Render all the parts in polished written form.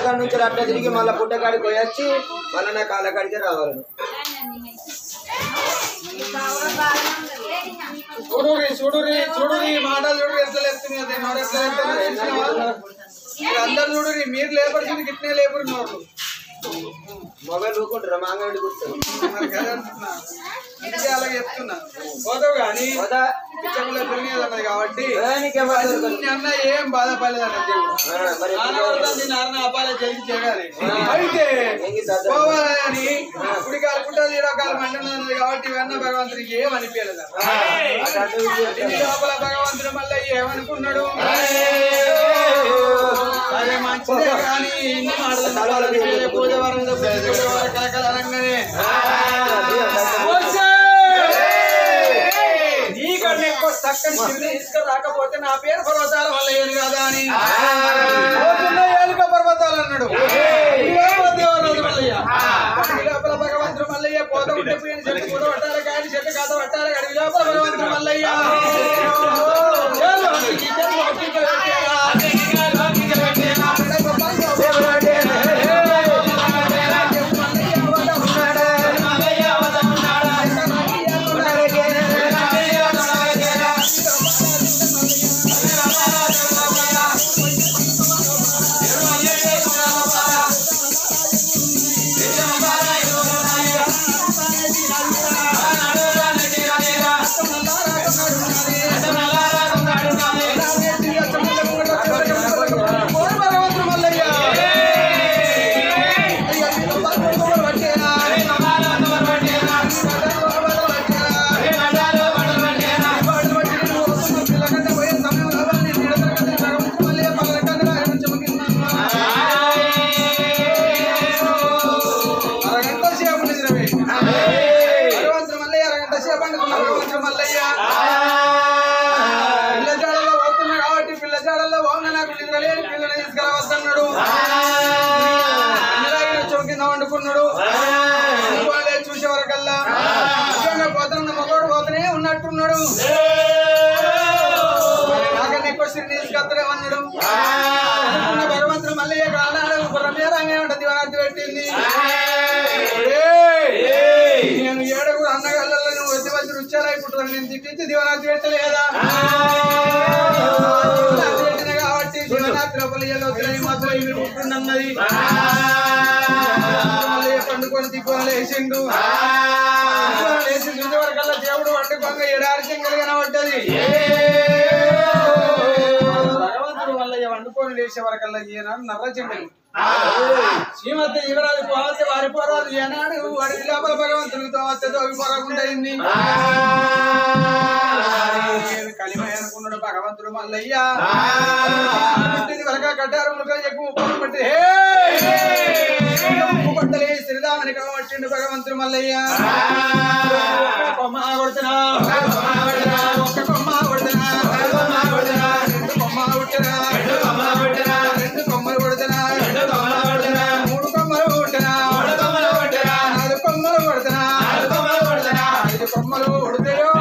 కాడి నుంచి అట్లా తిరిగి మళ్ళీ పుట్టకాడికి పోయొచ్చి మళ్ళీ నా కాళ్ళ కాడికి రావాలను. చూడురి మాటలు చూడు ఎట్లా లేస్తున్నాయి అందరు చూడురి మీరు లేపడుతుంది గిట్నే లేపురు నోరు మొబైల్ ఊకుంటారా మాంగడి కూర్చొని అలాగే చెప్తున్నా పోతావు కానీ పిచ్చముల తిరిగేదన్నది కాబట్టి అన్న ఏం బాధపడలేదన్న నాన్న అపాల జరిగి చేయాలి అయితే పోవాలని గుడి కాలుకుంటుంది ఈడోకాలు మండున్నది కాబట్టి ఇవన్న భగవంతుడికి ఏమనిపించలేదు లోపల భగవంతుడు మళ్ళీ ఏమనుకున్నాడు అదే మంచిదే కానీ ఇన్ని మాటలు పూజ వరం కలకలనంగానే నీకన్నా ఎక్కువ చక్కని శివుని తీసుకురాకపోతే నా పేరు పర్వతాల వల్ల ఏను కాదా అని ఏనుక పర్వతాలు అన్నాడు దేవరాజు మల్లయ్య లోపల భగవంతుడు మల్లయ్య పోత ఉంటే పోయిన చెట్టు పూత పట్టాలి కానీ చెట్టు కాత పట్టాలి అడవి లోపల భగవంతుడు మల్లయ్య చూసే వరకల్లా పోతున్న మగోడు పోతనే ఉన్నట్టున్నాడు నాకన్నా ఎక్కువ శ్రీ తీసుకొత్తలేమన్నాడు భగవంతుడు మళ్ళీ కాలాడు రమ్యరంగా ఉంటుంది దివారాత్రి పెట్టింది నేను ఏడుగురు అన్నగాళ్ళలో నువ్వు వచ్చి వచ్చి రుచాలా ఇప్పుడు నేను తిట్టించి దివారాత్రి పెట్టలేదా పెట్టిన కాబట్టి దివరాత్రి లోపల మాత్రం ఇవి పుట్టిందన్నది పండుకొని దిక్కున లేచిండు లేచి చూసే వరకల్లా దేవుడు వండుకోగా ఏడార్చం కలిగినబడ్డది భగవంతుడు వల్ల వండుకొని లేచే వరకల్లా ఈనాడు నర్రచెండలు శ్రీమతి యువరాజు పోతే వారి పోరాదు ఏనాడు వాడి లోపల భగవంతుడితో వస్తేతో పోరకుండా అయింది కలిమయ అనుకున్నాడు భగవంతుడు మల్లయ్య వరక కట్టారు ఎక్కువ పట్టి పట్టలే శ్రీరామని కాబట్టిండు భగవంతుడు మల్లయ్య కొమ్మ కొడుతున్నా ఒక్క కొమ్మ కొడుతున్నా రెండు కొమ్మ కొట్టినా రెండు కొమ్మలు కొడుతున్నా మూడు కొమ్మలు కొట్టినా నాలుగు కొమ్మలు కొడుతున్నా ఐదు కొమ్మలు కొడుతాయో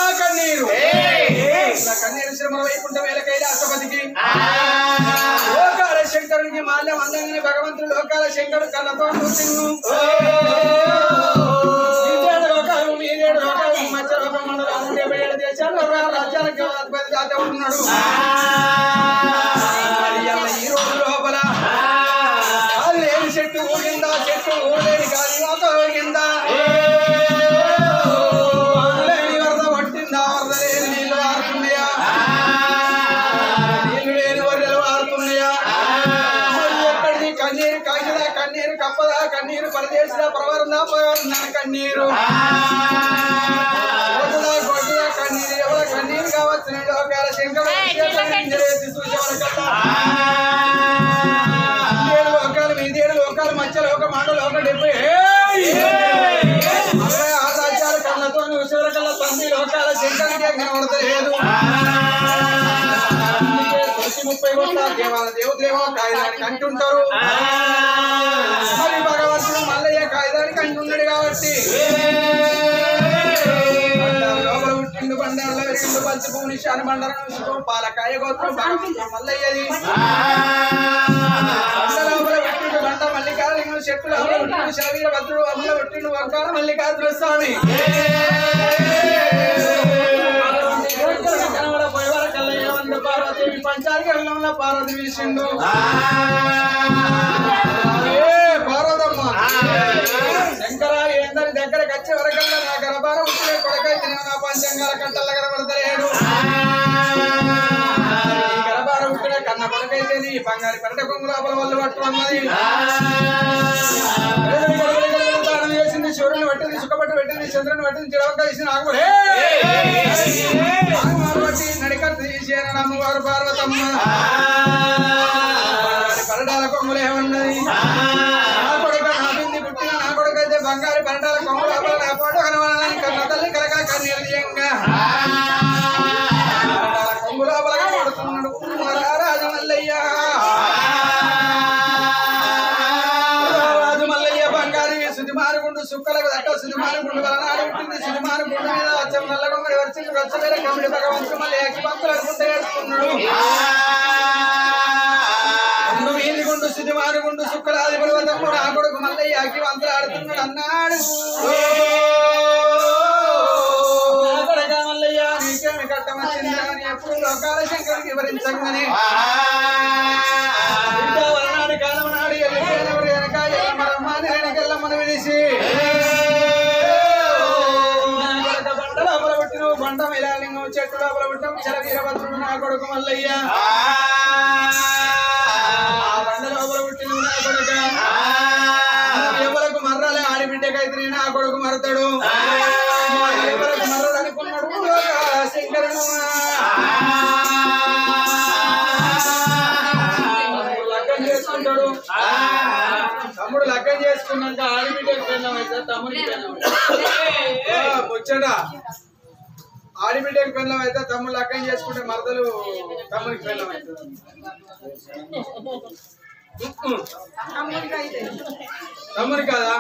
కన్నీరు కన్నీరు శ్రమ వైకుంఠ వేల కైలాసపతికి లోకాల శంకరునికి మాల్యం అందంగానే భగవంతుడు లోకాల శంకరుడు కళ్ళతో లోకాలు మీదేడు లోకాలు మధ్య లోకం మండలం 77 దేశాలు రాజ్యాలకు అధిపతి దాత ఉంటున్నాడు. ఈ రోజు లోపల లేని చెట్టు ఊగిందా, చెట్టు ఊడలేని గాలి ఒక ఊగిందా, లేని వరద పట్టిందా, వరద లేని నీళ్లు ఆరుతున్నాయా, నీళ్లు లేని వరదలు ఆరుతున్నాయా, ఎక్కడిది కన్నీరు కాగిదా, కన్నీరు కప్పదా, కన్నీరు పరదేశదా, ప్రవరందా ప్రవరందా కన్నీరు కొట్టుదా కన్నీరు ఎవర కన్నీరు కావచ్చు. లోకాల శంకరుడు లోకాలు మీదేడు లోకాలు మధ్య లోక మాట లోక 70 రాజ్యాలు కళ్ళతో ఉసిర కళ్ళ తండ్రి లోకాల శంకరుడికే కనబడతలేదు. 30 కోట్ల దేవాల దేవదేవో కాగిదానికి అంటుంటారు. మరి భగవంతుడు మల్లయ్య కాగిదానికి అంటున్నాడు కాబట్టి బండారులో వెరిగిండు పంచి భూమి శాని బండారం పాలకాయ గోత్రం మల్లయ్యది పెట్టిండు బండ మల్లికార్జునుడు చెట్టు పెట్టిండు శరీర భద్రుడు అమ్ముల పెట్టిండు వంకాల మల్లికార్జున స్వామి పార్వదేవి పంచాంగంలో పార్వతి వీసిండు. పార్వతమ్మ శంకర ఏందని దగ్గరకు వచ్చే వరకల్లా నా గర్భాన ఉట్టిన కొడకైతే నా పంచాంగాల కంటల్లో కనబడతలేడు. బంగారు పరట కొంగు లోపల వాళ్ళు పట్టు అన్నది తాను వేసింది సూర్యుని పట్టింది సుఖపట్టు పెట్టింది చంద్రుని పట్టింది చిడవక వేసింది ఆకుబడి బట్టి నడికట్టు తీసేన అమ్మవారు పార్వతమ్మ పరటాల కొంగులు ఏమన్నది నా కొడుక నా బింది పుట్టిన నా కొడుకు అయితే బంగారు పరటాల కొంగులు లోపల నా పోటు కనవాలని కన్న తల్లి కలగా కన్నీయంగా కొంగు లోపలగా పడుతున్నాడు రాజమల్లయ్య రాజమల్లయ్య బంగారు సుదిమారుగుండు సుక్కలకు దక్క సుదిమారుగుండు వలనాడు పుట్టింది సుదిమారుగుండు మీద వచ్చం నల్లగొంగడి వచ్చింది వచ్చవేర కమిడి భగవంతుడు మళ్ళీ ఎక్కి పంతులు అనుకుంటే ఏడుస్తున్నాడు వీరిగుండు సుదిమారుగుండు సుక్కలాది పర్వతము నా కొడుకు మల్లయ్య అగ్గి వంతులు ఆడుతున్నాడు అన్నాడు మల్లయ్య నీకేమి కట్టమచ్చిందా అని ఎప్పుడు లోకాల శంకరునికి వివరించగానే వలనాడు కాలం నాడు ఎల్లిపోయినప్పుడు వెనక ఎల్లమ్మని వెనకెళ్ళమ్మని విడిసి బండ లోపల పుట్టిన బండ మిలాలింగం చెట్టు లోపల పుట్టిన చల వీరభద్రుడు నా కొడుకు మల్లయ్య బండ లోపల పుట్టిన నా కొడుక ఎవరకు మర్రాలే ఆడిబిడ్డకైతే నా కొడుకు మరతాడు ఎవరకు మర్రడు అనుకున్నాడు శంకరుడు లగ్గం చేసుకుంటాడు తమ్ముడు లగ్గం చేసుకున్నాక ఆడిబిడ్డకు పెళ్ళం అయితే తమ్ముడికి పెళ్ళం ముచ్చట ఆడిబిడ్డకు పెళ్ళం అయితే తమ్ముడు లగ్గం చేసుకుంటే మరదలు తమ్ముడికి పెళ్ళం అవుతుంది తమ్ముని కాదా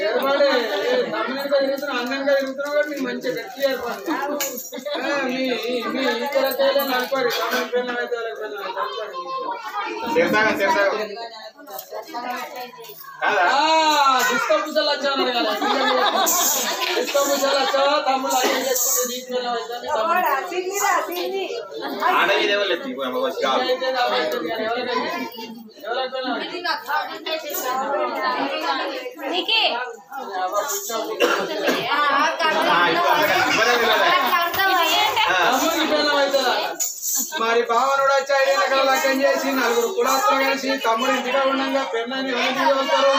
ఏర్పాడే తమ్మునిగా తిరుగుతున్నావు అన్నంగా తిరుగుతున్నావు కూడా మీకు మంచిగా గట్టి ఏర్పాటు మీ ఇతర అనుకోరు తమ్ముని పెళ్ళం అయితే వాళ్ళకి పెళ్ళం అయితే డిస్కబుసలు వచ్చాను కదా డిస్కబుసలు వచ్చా తమ్ముడు అర్థం చేసుకుంటే నీకు పెళ్ళం మరి భావనుడు వచ్చి 5 ఎకరాల లగ్గం చేసి 4 కులాస్తులు కలిసి తమ్ముడు ఇంటిగా ఉండగా పెళ్ళని వెళ్తారు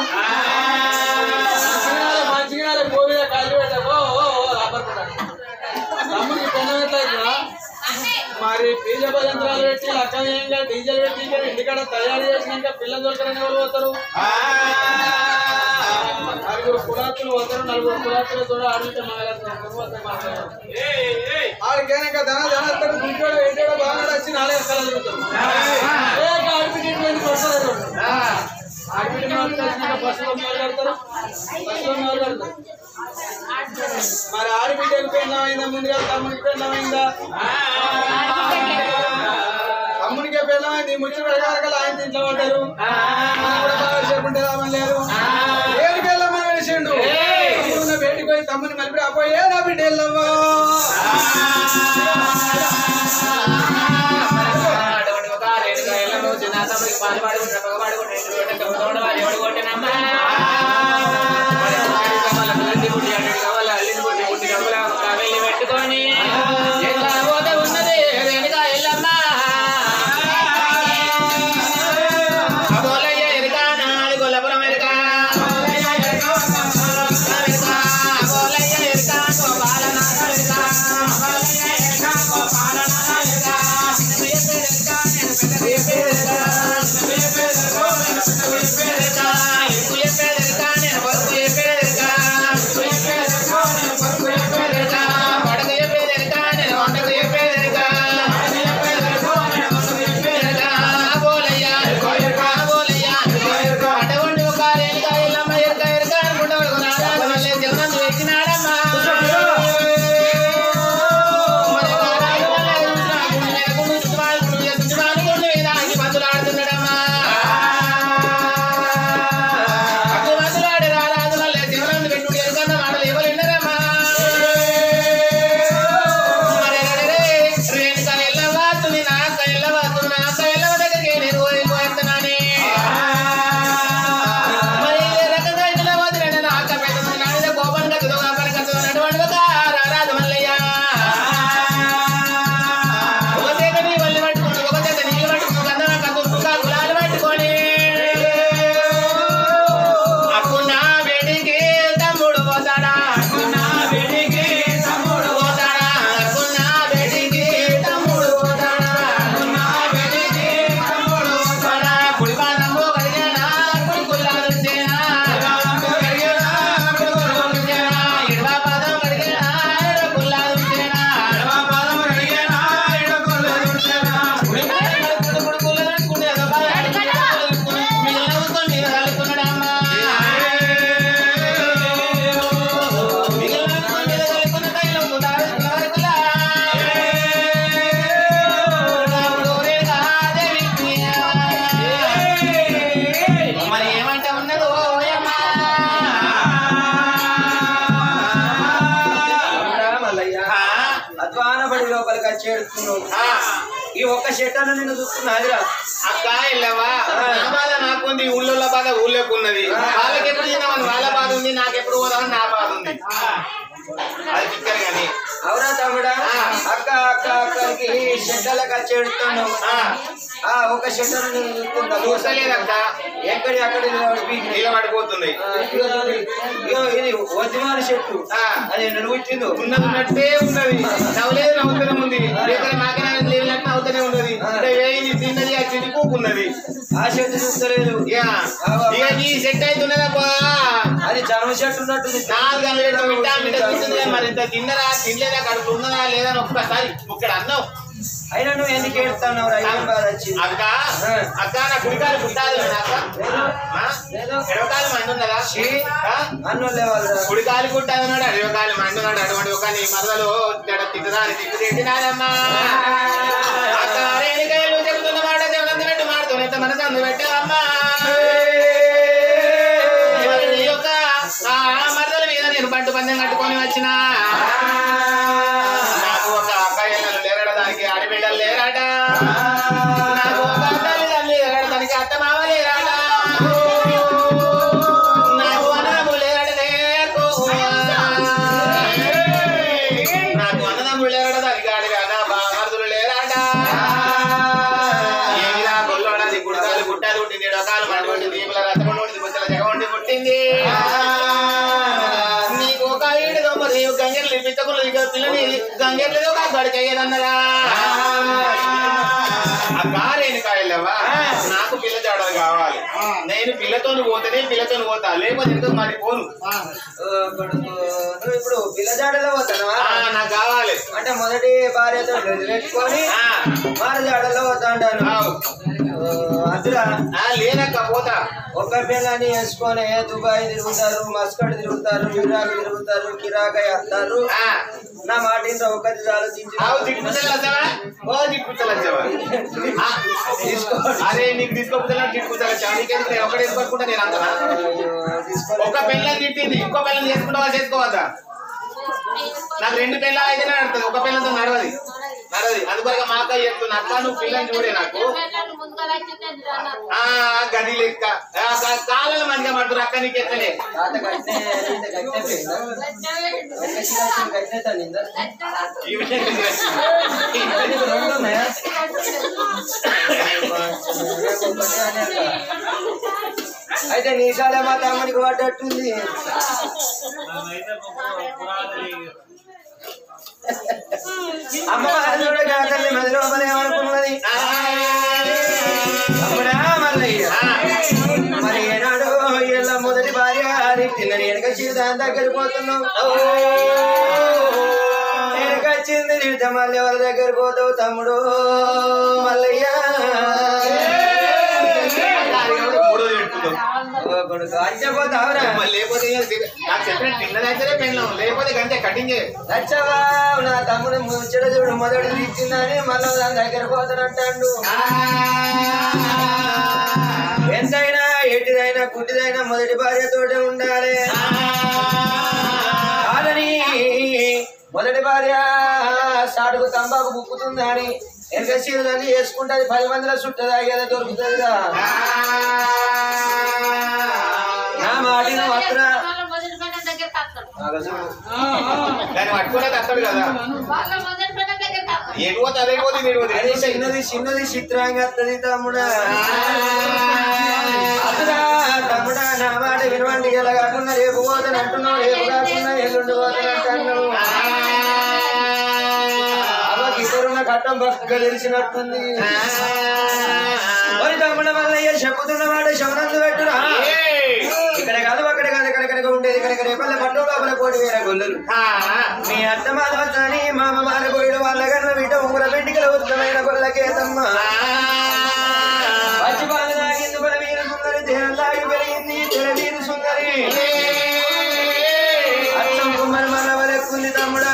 మంచిగా పోయి కాళ్ళు పెట్టకో తమ్ముడికి పెళ్ళం ఎట్లా మరి బీజ యంత్రాలు పెట్టి లగ్గంగా డీజిల్ పెట్టి ఇంటికాడ తయారు చేసినాక పిల్ల దొరకరని ఎవరు పోతారు 4 కులాస్తులు పోతారు 4 కులాస్తులు కూడా ఆడితే ఆడికైనాక ధనత్తడు గుంటాడు ఏంటాడో బాగా వచ్చి 4 ఎకరాలు తిరుగుతారు ఆడిబిడ్డ బస్సులో కడతారు మరి ఆడిబిడ్డకు పెళ్ళమైందా ముందుగా తమ్ముడికి పెళ్ళమైందా తమ్ముడికే పెళ్ళమైంది ముచ్చి పెడగల ఆయన ఇంట్లో పడ్డారు చెప్పుంటే రామని లేదు ఏడు పెళ్ళమని వేసిండు బయటికి పోయి తమ్ముని మలిపి అపోయే నా బిడ్డ వెళ్ళవా పెట్టుకొని ఉన్నది గొల్లపురం ఎరుక అద్వాన పడి లోపలికి వచ్చి ఏడుతున్నావు ఈ ఒక్క షెట్టను నిన్ను చూస్తున్నాదిరా అక్క వెళ్ళవా నా బాధ నాకుంది ఊళ్ళో బాధ ఊళ్ళోకి ఉన్నది వాళ్ళకి ఎప్పుడు తిన్నామని వాళ్ళ బాధ ఉంది నాకెప్పుడు పోదామని నా బాధ ఉంది అది చిక్కరు కానీ అవునా తమ్ముడా అక్క అక్క అక్కకి షెట్టలకు వచ్చి ఏడుతున్నావు ఒక షెట్టను నిన్ను చూస్తున్నా చూసలేదక్క ఎక్కడి అక్కడ నిలబడిపోతున్నాయి ఇది వద్యమాన చెట్టు అది నడుగుచ్చిందో ఉన్నట్టే ఉన్నది నవ్వలేదు నవ్వుతూనే ఉంది లేకపోతే నాకైనా లేనట్టు నవ్వుతూనే ఉన్నది వేయింది తిన్నది ఆ చెట్టు కూకున్నది ఆ చెట్టు చూస్తలేదు ఇక నీ సెట్ అవుతున్నదబ్బా అది జనం చెట్టు ఉన్నట్టుంది 4 గంటలు మిట్టా తింటుంది మరి ఇంత తిన్నరా తినలేదా కడుపు ఉన్నదా లేదా అని ఒక్కసారి ఇక్కడ అన్నావు అయినా నువ్వు ఎందుకు ఏడుతున్నావు అక్క అక్క నా కుడికాలు పుట్టాలి ఎడవకాలు మండున్నదా కుడికాలు పుట్టాదన్నాడు అడవకాలు మండున్నాడు అటువంటి ఒక నీ మరదలు తిట్టుదా తిట్టు తిట్టినాదమ్మా అక్క రేణికాయలు చెప్తున్న మాట దేవునందు పెట్టి మాడుతూ ఎంత మనసు అందు పెట్టావమ్మా నీ యొక్క మరదల మీద నేను బంటు పందెం కట్టుకొని వచ్చిన నాకు ఒక అక్కయ్యలు లేరడ దానికి ఆడబిడ్డలు లేరాట నాకు ఒక తల్లిదండ్రులు లేరాడ దానికి అత్త మామ లేరాట నాకు అన్నదమ్ములు లేరాట నాకు అన్నదమ్ములు లేరాట దానికి ఆడగాన మరుదులు లేరాట ఏమిరా గొల్లోడది గుడికాలు గుట్టాలు పుట్టింది డొకాలు మండి పుట్టింది దీపుల రథం ఉండి బుచ్చల జగ ఉండి పుట్టింది నీకు ఒక ఈడుదో మరి గంగెర్లు ఇప్పించకుండా ఇక పిల్లని గంగెర్లేదో ఒక గడికి అయ్యేదన్నరా ఆ కారేనికాయలేవా నాకు పిల్ల జాడలు కావాలి నేను పిల్లతోని పోతేనే పిల్లతోని పోతా లేకపోతే ఎందుకు మరి పోను నువ్వు ఇప్పుడు పిల్ల జాడలో పోతానా నాకు కావాలి అంటే మొదటి భార్యతో పెట్టుకొని మారు జాడలో పోతా అంటాను అదురా లేనక్క పోతా ఒక్క పిల్లని వేసుకొని దుబాయ్ తిరుగుతారు మస్కట్ తిరుగుతారు ఇరాక్ తిరుగుతారు కిరాక వేస్తారు నా మాట ఇంత ఒకటి అరే నీకు తీసుకోపోతే దిక్కుతలచ్చా నీకెందుకు నేను ఒకటి వేసుకోకుండా నేను అంతనా ఒక పిల్లని తిట్టింది ఇంకో పిల్లని చేసుకుంటావా చేసుకోవద్దా నాకు 2 పిల్లలు అయితేనే నడుతుంది ఒక పిల్లలతో నడవది అందుకొరగా మా అక్క చెప్తున్నా అక్క నువ్వు పిల్లని చూడే నాకు గది లెక్క కాళ్ళ మందిగా పడుతున్నారు అక్క నీకు ఎత్తలే అయితే నీసాలే మా తమ్మునికి పడ్డట్టుంది అమ్మవారి చూడగా తల్లి మదిలో ఏమనుకున్నది తమ్ముడా మల్లయ్య మరి ఏనాడు ఇలా మొదటి భార్య తిన్నని వెనకొచ్చి దాని దగ్గర పోతున్నావు వెనకొచ్చింది నిమిషం మళ్ళీ ఎవరి దగ్గర పోతావు తమ్ముడు మల్లయ్య అంచపోతావురా లేకపోతే లేకపోతే గంటే కటింగ్ నచ్చవా నా తమ్ముడు ముచ్చట చూడు మొదటి తీర్చిందని మళ్ళీ దాని దగ్గర పోతానంటాడు ఎంతైనా ఎటిదైనా కుట్టిదైనా మొదటి భార్యతోటే ఉండాలి కాదని మొదటి భార్య సాటుకు తంబాకు బుక్కుతుందని వెనకసీలన్నీ వేసుకుంటుంది 10 మందిలో చుట్టదా ఏదో దొరుకుతుందిగా నా మాటిన మాత్ర దాన్ని పట్టుకునేది అత్తడు కదా ఎటుపోతే అదే పోతే చిన్నది చిత్రంగా వస్తుంది తమ్ముడా తమ్ముడా నా మాట వినవండి ఎలా కాకుండా రేపు పోతాను అంటున్నావు రేపు కాకుండా ఎల్లుండి పోతాను అంటున్నావు అమ్మకి ఇద్దరున్న కట్టం బక్కగా తెలిసినట్టుంది మరి తమ్ముడ వల్ల చెప్పుతున్నవాడు శవనందు పెట్టురా ఇక్కడ కాదు అక్కడ కాదు ఎక్కడెక్కడ ఉండేది ఇక్కడ రేపల్ల పట్టు లోపల కోటి వేరే గొల్లలు మీ అత్త మాధవని మామ మారబోయడు వాళ్ళ కన్నా వీట ఉంగుల పెంటికల ఉత్తమైన గొల్లకేతమ్మ పచ్చి పాలు తాగింది బల వీరు సుందరి తేనలాగి పెరిగింది తెర వీరు సుందరి అచ్చం కుమ్మరి మన వలెక్కుంది తమ్ముడా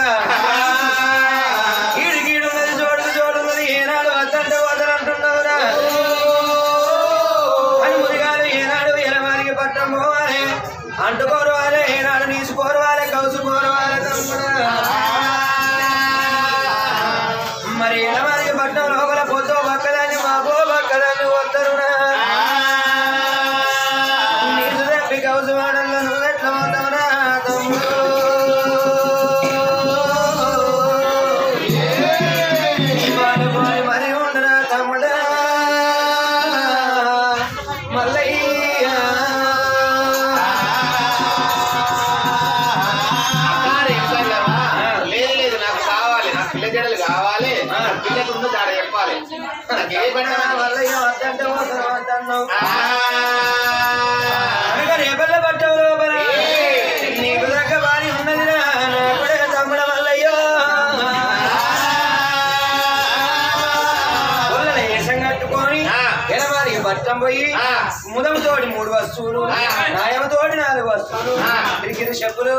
ఈడుగీడున్నది జోడున్నది ఏనాడు వద్దంటే వదలంటున్నావురా అని మురిగాలు ఏనాడు ఎలమానికి పట్టం పోవాలి అంటుకోరు వారే ఏనాడు నీసుకోరు వారే కౌసుకోరు వారే తమ్ముడా పిల్లకి ఉందో దాడ చెప్పాలి నాకు ఏ పని మల్లయ్య వద్దంటే వద్దన్నావు అనగా రేపల్ల పట్టవు లోపల నీకు దగ్గర బాని ఉన్నదిరా నా కొడుకు తమ్ముడ మల్లయ్యో పొల్లల ఏషం కట్టుకొని ఎడమారికి పట్టం పోయి ముదముతోటి 3 వస్తువులు నాయముతోటి 4 వస్తువులు పిరికిరి చెప్పులు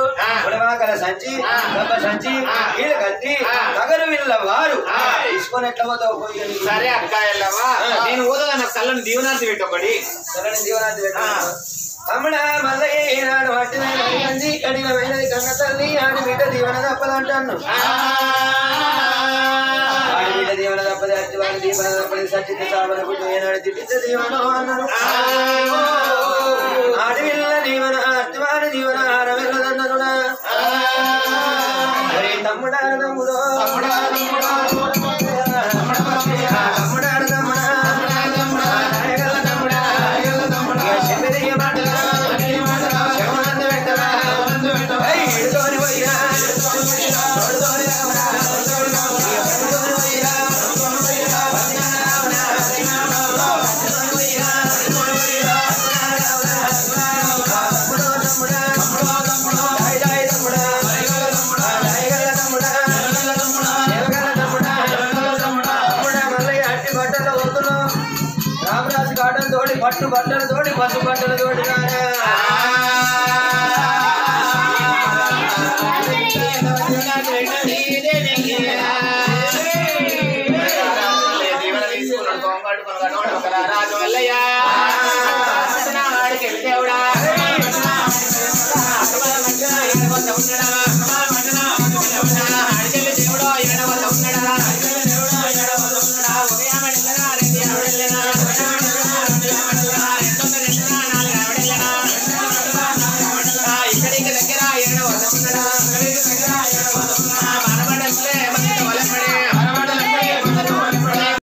ఉడమాకల సంచి గొప్ప సంచి వీళ్ళు కత్తి తగరు వీళ్ళ వారు తీసుకొని ఎట్లా పోతావు పోయి సరే అక్క వెళ్ళవా నేను ఊదగా నాకు చల్లని దీవనార్థి పెట్టొకటి చల్లని దీవనార్థి పెట్టు తమ్ముడ మల్లయ్య నాడు పట్టినది కడిగమైనది గంగ తల్లి ఆడి బిడ్డ దీవెన తప్పదంటాను ఆడి బిడ్డ దీవెన తప్పది అట్టి వాడి దీవెన తప్పది సచ్చిత సాబన గుడ్డు ఏనాడు తిట్టితే దీవెన అన్నాను ఆడి పిల్ల దీవెన అట్టి వాడి దీవెన ఆడవిల్లదన్నారుడా తమ్ముడా తమ్ముడు పట్టు బట్టలు తోడి పసు బట్టలు తోడి రాజు వల్లయ్యా వాడికి వెళ్తేవుడా